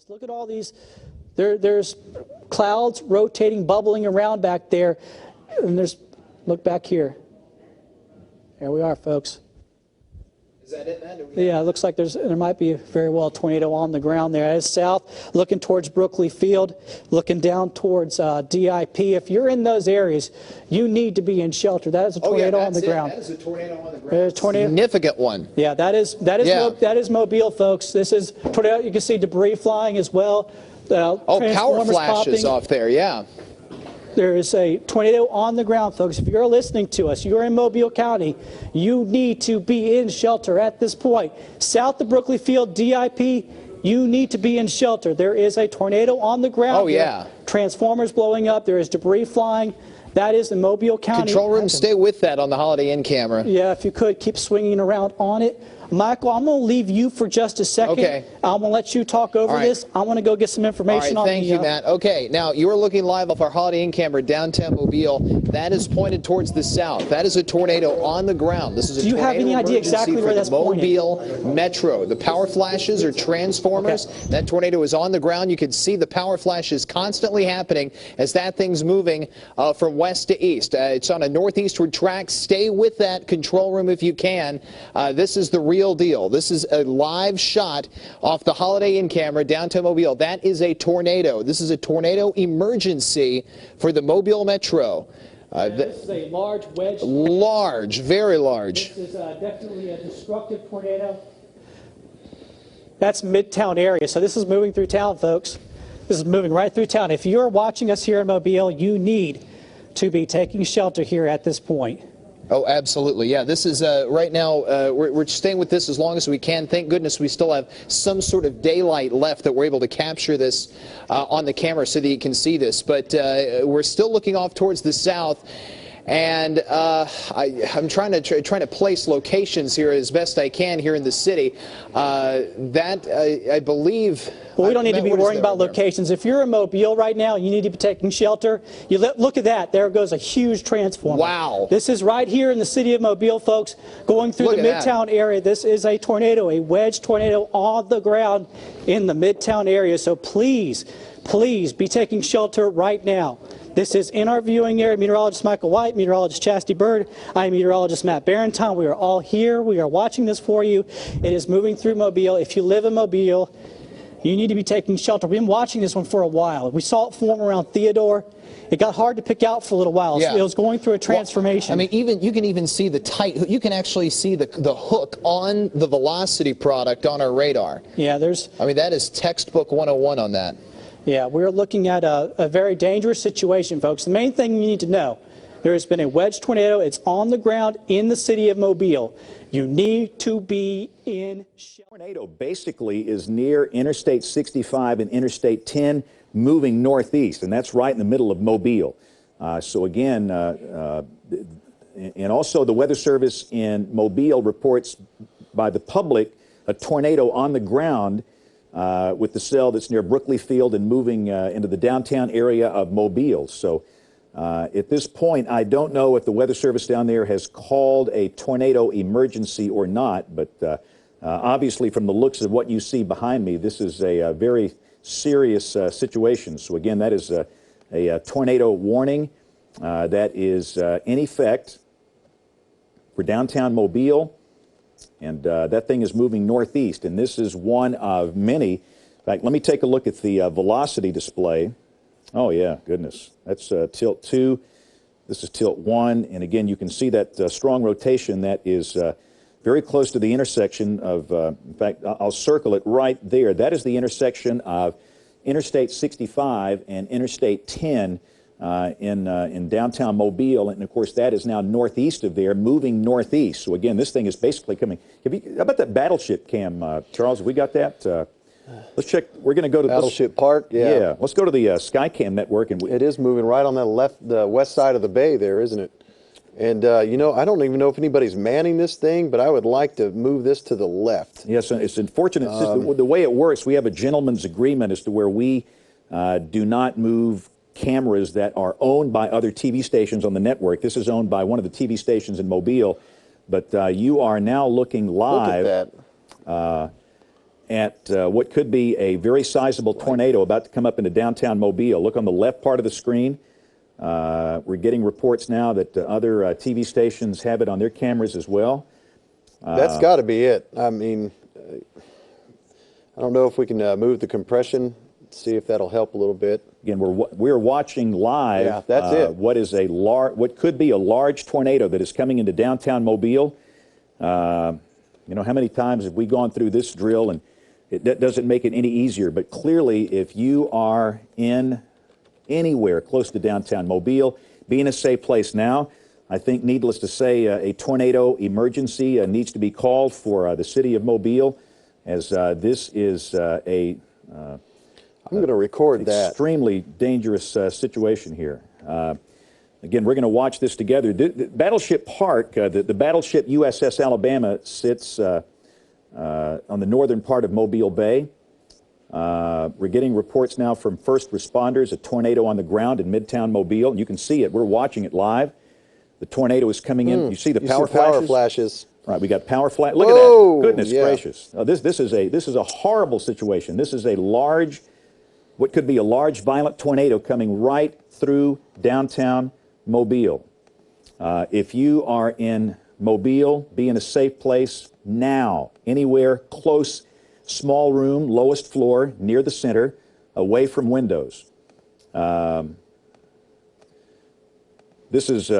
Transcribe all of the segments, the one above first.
Look at all these. There's clouds rotating, bubbling around back there. And look back here. There we are, folks. Is that it, man? Yeah, it looks like there might be very well a tornado on the ground there. That is south, looking towards Brookley Field, looking down towards DIP. If you're in those areas, you need to be in shelter. That is a tornado on the ground. That is a tornado on the ground. There's a tornado. Significant one. Yeah, that is Mobile, folks. This is tornado. You can see debris flying as well. Power flashes off there, yeah. There is a tornado on the ground, folks. If you're listening to us, you're in Mobile County, you need to be in shelter at this point. South of Brookley Field, DIP, you need to be in shelter. There is a tornado on the ground. Oh, yeah. Transformers blowing up. There is debris flying. That is in Mobile County. Control room, stay with that on the Holiday Inn camera. Yeah, if you could, keep swinging around on it. Michael, I'm going to leave you for just a second. Okay. I'm going to let you talk over this. I want to go get some information on Thank you, Matt. Okay, now you are looking live off our Holiday Inn camera downtown Mobile. That is pointed towards the south. That is a tornado on the ground. This is a Do you have any idea exactly where that's pointed? Mobile Metro. The power flashes are transformers. Okay. That tornado is on the ground. You can see the power flashes constantly happening as that thing's moving from west to east. It's on a northeastward track. Stay with that control room if you can. This is the real deal. This is a live shot off the Holiday Inn camera downtown Mobile. That is a tornado. This is a tornado emergency for the Mobile Metro. This is a large wedge. Large, very large. This is definitely a destructive tornado. That's Midtown area. So this is moving through town, folks. This is moving right through town. If you're watching us here in Mobile, you need to be taking shelter here at this point. Oh, absolutely. Yeah, this is right now, we're staying with this as long as we can. Thank goodness we still have some sort of daylight left that we're able to capture this on the camera so that you can see this. But we're still looking off towards the south. And I'm trying to place locations here as best I can here in the city. I believe. Well, we don't need to be worrying about locations. If you're in Mobile right now, you need to be taking shelter. Look at that. There goes a huge transformer. Wow. This is right here in the city of Mobile, folks, going through the Midtown area. This is a tornado, a wedge tornado on the ground in the Midtown area. So please, please be taking shelter right now. This is in our viewing area. Meteorologist Michael White, meteorologist Chastity Bird. I'm meteorologist Matt Barrington. We are all here. We are watching this for you. It is moving through Mobile. If you live in Mobile, you need to be taking shelter. We've been watching this one for a while. We saw it form around Theodore. It got hard to pick out for a little while. Yeah. So it was going through a transformation. Well, I mean, you can even see the tight. You can actually see the hook on the velocity product on our radar. Yeah, I mean, that is textbook 101 on that. Yeah, we're looking at a very dangerous situation, folks. The main thing you need to know, there has been a wedge tornado. It's on the ground in the city of Mobile. You need to be in shelter. The tornado basically is near Interstate 65 and Interstate 10 moving northeast, and that's right in the middle of Mobile. So again, and also the Weather Service in Mobile reports by the public a tornado on the ground with the cell that's near Brookley Field and moving into the downtown area of Mobile. So at this point, I don't know if the Weather Service down there has called a tornado emergency or not, but obviously from the looks of what you see behind me, this is a very serious situation. So again, that is a tornado warning that is in effect for downtown Mobile. And that thing is moving northeast, and this is one of many. In fact, let me take a look at the velocity display. Oh, yeah, goodness. That's tilt 2. This is tilt 1. And again, you can see that strong rotation that is very close to the intersection of, in fact, I'll circle it right there. That is the intersection of Interstate 65 and Interstate 10 in downtown Mobile, and of course that is now northeast of there, moving northeast. So again, this thing is basically coming. How about that battleship cam, Charles? Have we got that? Let's check. We're going to go to Battleship Park. Yeah. Let's go to the Skycam network, and it is moving right on the west side of the bay there, isn't it? And you know, I don't even know if anybody's manning this thing, but I would like to move this to the left. Yes, it's unfortunate. The way it works, we have a gentleman's agreement as to where we do not move cameras that are owned by other TV stations on the network. This is owned by one of the TV stations in Mobile, but you are now looking live. Look at that. at what could be a very sizable tornado about to come up into downtown Mobile. Look on the left part of the screen. We're getting reports now that other TV stations have it on their cameras as well. That's got to be it. I mean, I don't know if we can move the compression, see if that'll help a little bit. Again, we're watching live. Yeah, that's it. What could be a large tornado that is coming into downtown Mobile. You know, how many times have we gone through this drill, and that doesn't make it any easier. But clearly, if you are in anywhere close to downtown Mobile, be in a safe place now. I think, needless to say, a tornado emergency needs to be called for the city of Mobile, as this is I'm going to record that. Extremely dangerous situation here. Again, we're going to watch this together. The Battleship Park, the battleship USS Alabama sits on the northern part of Mobile Bay. We're getting reports now from first responders, a tornado on the ground in Midtown Mobile. And you can see it. We're watching it live. The tornado is coming in. You see the power flashes? Right, we got power flash. Look Whoa, at that. Goodness yeah. gracious. This is a horrible situation. This is a large, what could be a large violent tornado coming right through downtown Mobile. If you are in Mobile, be in a safe place now. Anywhere close, small room, lowest floor, near the center, away from windows. This is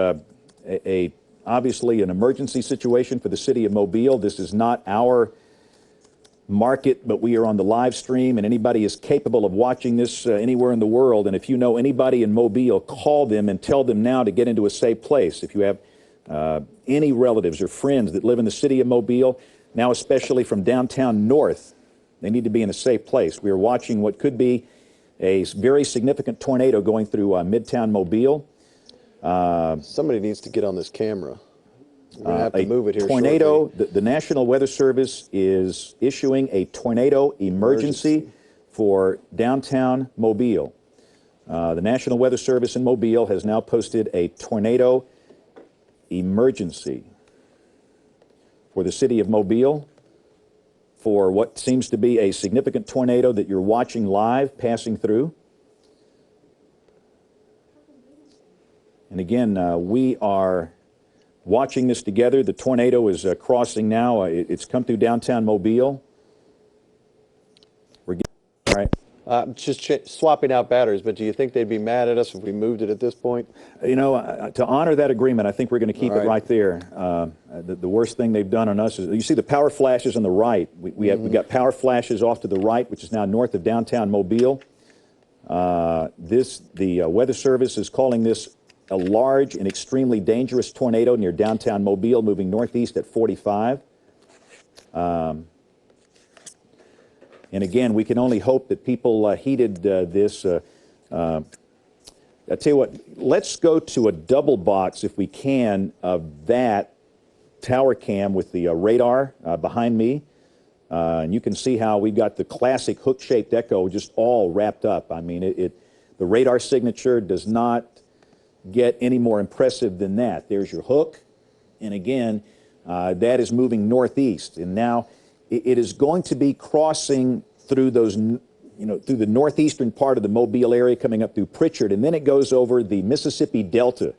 obviously an emergency situation for the city of Mobile. This is not our market, but we are on the live stream, and anybody is capable of watching this anywhere in the world. And if you know anybody in Mobile, call them and tell them now to get into a safe place. If you have any relatives or friends that live in the city of Mobile, now especially from downtown north, they need to be in a safe place. We are watching what could be a very significant tornado going through Midtown Mobile. Somebody needs to get on this camera. We're going to have to move it here tornado, shortly. the National Weather Service is issuing a tornado emergency for downtown Mobile. The National Weather Service in Mobile has now posted a tornado emergency for the city of Mobile for what seems to be a significant tornado that you're watching live passing through. And again, we are watching this together. The tornado is crossing now. It's come through downtown Mobile. We're getting, all right. Just swapping out batteries, but do you think they'd be mad at us if we moved it at this point? You know, to honor that agreement, I think we're going to keep it right there. The worst thing they've done on us is, you see the power flashes on the right. We've got power flashes off to the right, which is now north of downtown Mobile. The Weather Service is calling this a large and extremely dangerous tornado near downtown Mobile, moving northeast at 45. And again, we can only hope that people heeded this. I'll tell you what, let's go to a double box, if we can, of that tower cam with the radar behind me. And you can see how we got the classic hook-shaped echo just all wrapped up. I mean, the radar signature does not get any more impressive than that. There's your hook, and again, that is moving northeast, and now it is going to be crossing through those, through the northeastern part of the Mobile area, coming up through Pritchard, and then it goes over the Mississippi Delta,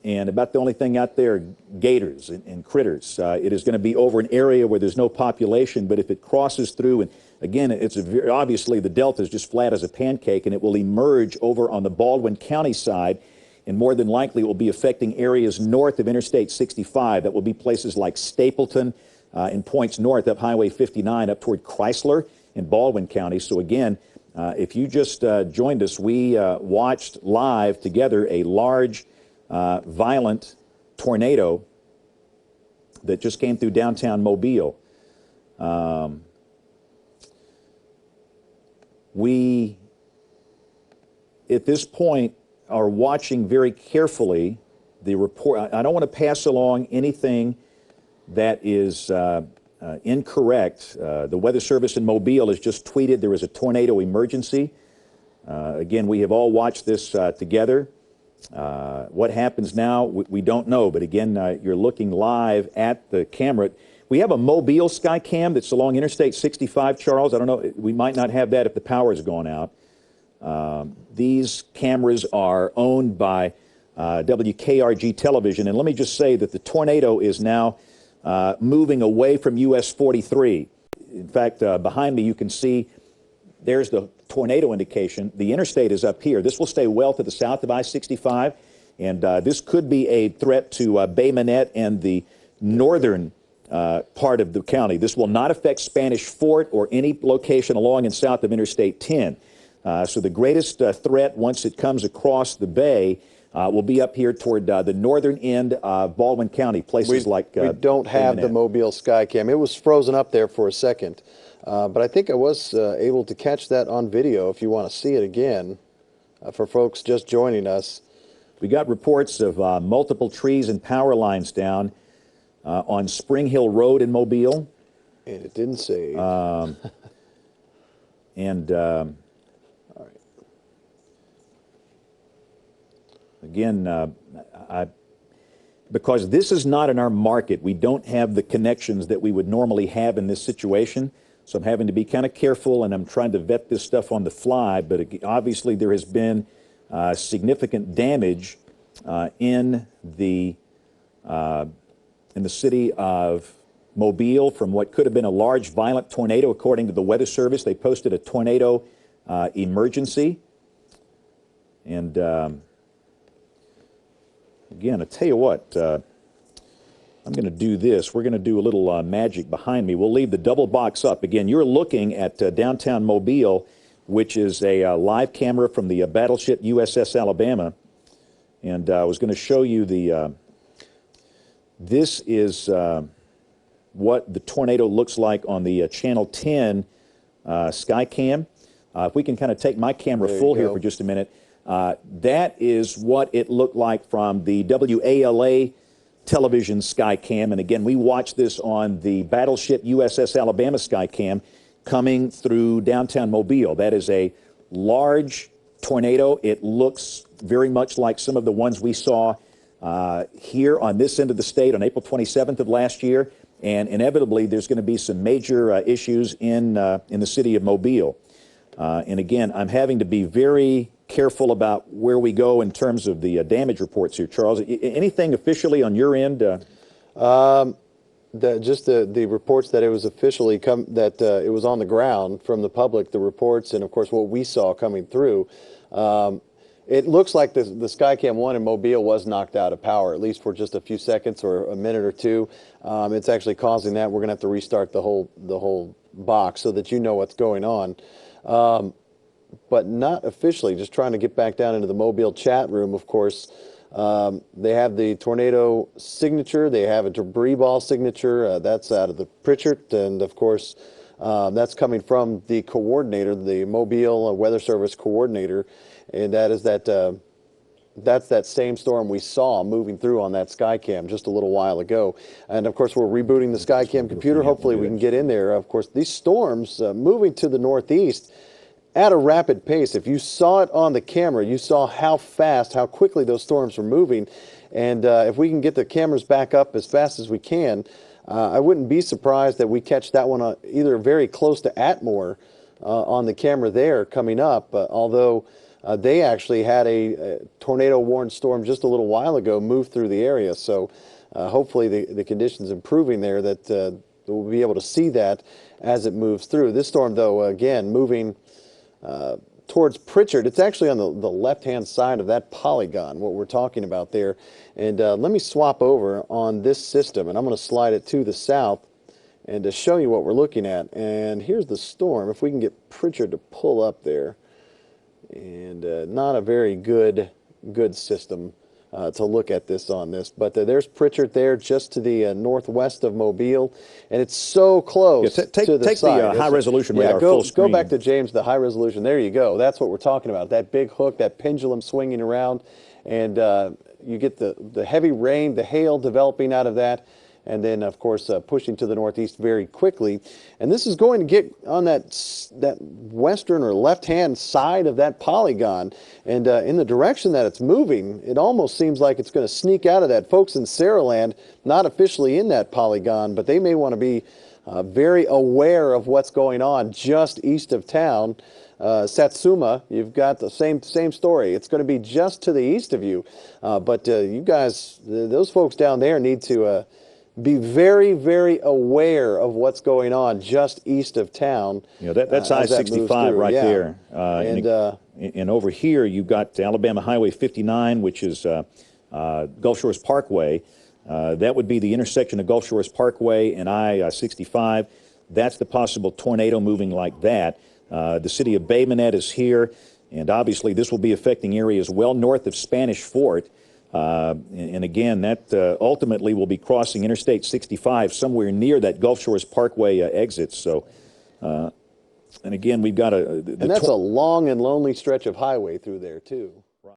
and about the only thing out there are gators and critters. It is going to be over an area where there's no population, but if it crosses through, and again, obviously the Delta is just flat as a pancake, and it will emerge over on the Baldwin County side. And more than likely it will be affecting areas north of Interstate 65. That will be places like Stapleton and points north up Highway 59 up toward Chrysler in Baldwin County. So again, if you just joined us, we watched live together a large, violent tornado that just came through downtown Mobile. We, at this point, are watching very carefully the report. I don't want to pass along anything that is incorrect. The Weather Service in Mobile has just tweeted there is a tornado emergency. Again, we have all watched this together. What happens now, we don't know. But again, you're looking live at the camera. We have a Mobile sky cam that's along Interstate 65, Charles. I don't know, we might not have that if the power's gone out. These cameras are owned by WKRG television, and let me just say that the tornado is now moving away from US 43. In fact, behind me you can see there's the tornado indication. The interstate is up here. This will stay well to the south of I-65, and this could be a threat to Bay Minette and the northern part of the county. This will not affect Spanish Fort or any location along and south of Interstate 10. So the greatest threat once it comes across the bay will be up here toward the northern end of Baldwin County, places like we don't have the Mobile Skycam. It was frozen up there for a second, but I think I was able to catch that on video if you want to see it again for folks just joining us. We got reports of multiple trees and power lines down on Spring Hill Road in Mobile. And it didn't say. Again, because this is not in our market, we don't have the connections that we would normally have in this situation. So I'm having to be kind of careful, and I'm trying to vet this stuff on the fly. But obviously, there has been significant damage in the city of Mobile from what could have been a large, violent tornado. According to the Weather Service, they posted a tornado emergency. And again, I tell you what, I'm going to do this. We're going to do a little magic behind me. We'll leave the double box up. Again, you're looking at downtown Mobile, which is a live camera from the battleship USS Alabama. And I was going to show you the, this is what the tornado looks like on the Channel 10 Skycam. If we can kind of take my camera full here for just a minute. That is what it looked like from the WALA television Skycam. And again, we watched this on the battleship USS Alabama Skycam coming through downtown Mobile. That is a large tornado. It looks very much like some of the ones we saw here on this end of the state on April 27th of last year. And inevitably, there's going to be some major issues in the city of Mobile. And again, I'm having to be very careful about where we go in terms of the damage reports here, Charles. Anything officially on your end? Just the reports that it was officially it was on the ground from the public, the reports, and of course what we saw coming through. It looks like the Skycam 1 in Mobile was knocked out of power, at least for just a few seconds or a minute or two. It's actually causing that. We're going to have to restart the whole box so that you know what's going on. But not officially, just trying to get back down into the Mobile chat room, of course. They have the tornado signature. They have a debris ball signature. That's out of the Pritchard. And, of course, that's coming from the coordinator, the Mobile Weather Service coordinator. And that is that's that same storm we saw moving through on that Skycam just a little while ago. And, of course, we're rebooting the Skycam computer. Hopefully we can get in there. Of course, these storms moving to the northeast at a rapid pace. If you saw it on the camera, you saw how fast, how quickly those storms were moving. And if we can get the cameras back up as fast as we can, I wouldn't be surprised that we catch that one either very close to Atmore on the camera there coming up, although they actually had a tornado-warned storm just a little while ago move through the area. So hopefully the conditions improving there, that we'll be able to see that as it moves through. This storm, though, again, moving towards Pritchard. It's actually on the left-hand side of that polygon, what we're talking about there. And let me swap over on this system, and I'm going to slide it to the south and to show you what we're looking at. And here's the storm. If we can get Pritchard to pull up there. And not a very good system to look at this on this. But there's Pritchard there just to the northwest of Mobile. And it's so close to the side. Take the high-resolution radar full screen. Go back to James, the high-resolution. There you go. That's what we're talking about. That big hook, that pendulum swinging around. And you get the heavy rain, the hail developing out of that. and then, of course, pushing to the northeast very quickly. And this is going to get on that western or left-hand side of that polygon. And in the direction that it's moving, it almost seems like it's going to sneak out of that. Folks in Saraland, not officially in that polygon, but they may want to be very aware of what's going on just east of town. Satsuma, you've got the same story. It's going to be just to the east of you. But you guys, those folks down there need to be very, very aware of what's going on just east of town. You know, that's I-65 right there. And over here, you've got Alabama Highway 59, which is Gulf Shores Parkway. That would be the intersection of Gulf Shores Parkway and I-65. That's the possible tornado moving like that. The city of Bay Minette is here, and obviously this will be affecting areas well north of Spanish Fort. And again, that ultimately will be crossing Interstate 65 somewhere near that Gulf Shores Parkway exit. So, and again, we've got and that's a long and lonely stretch of highway through there, too.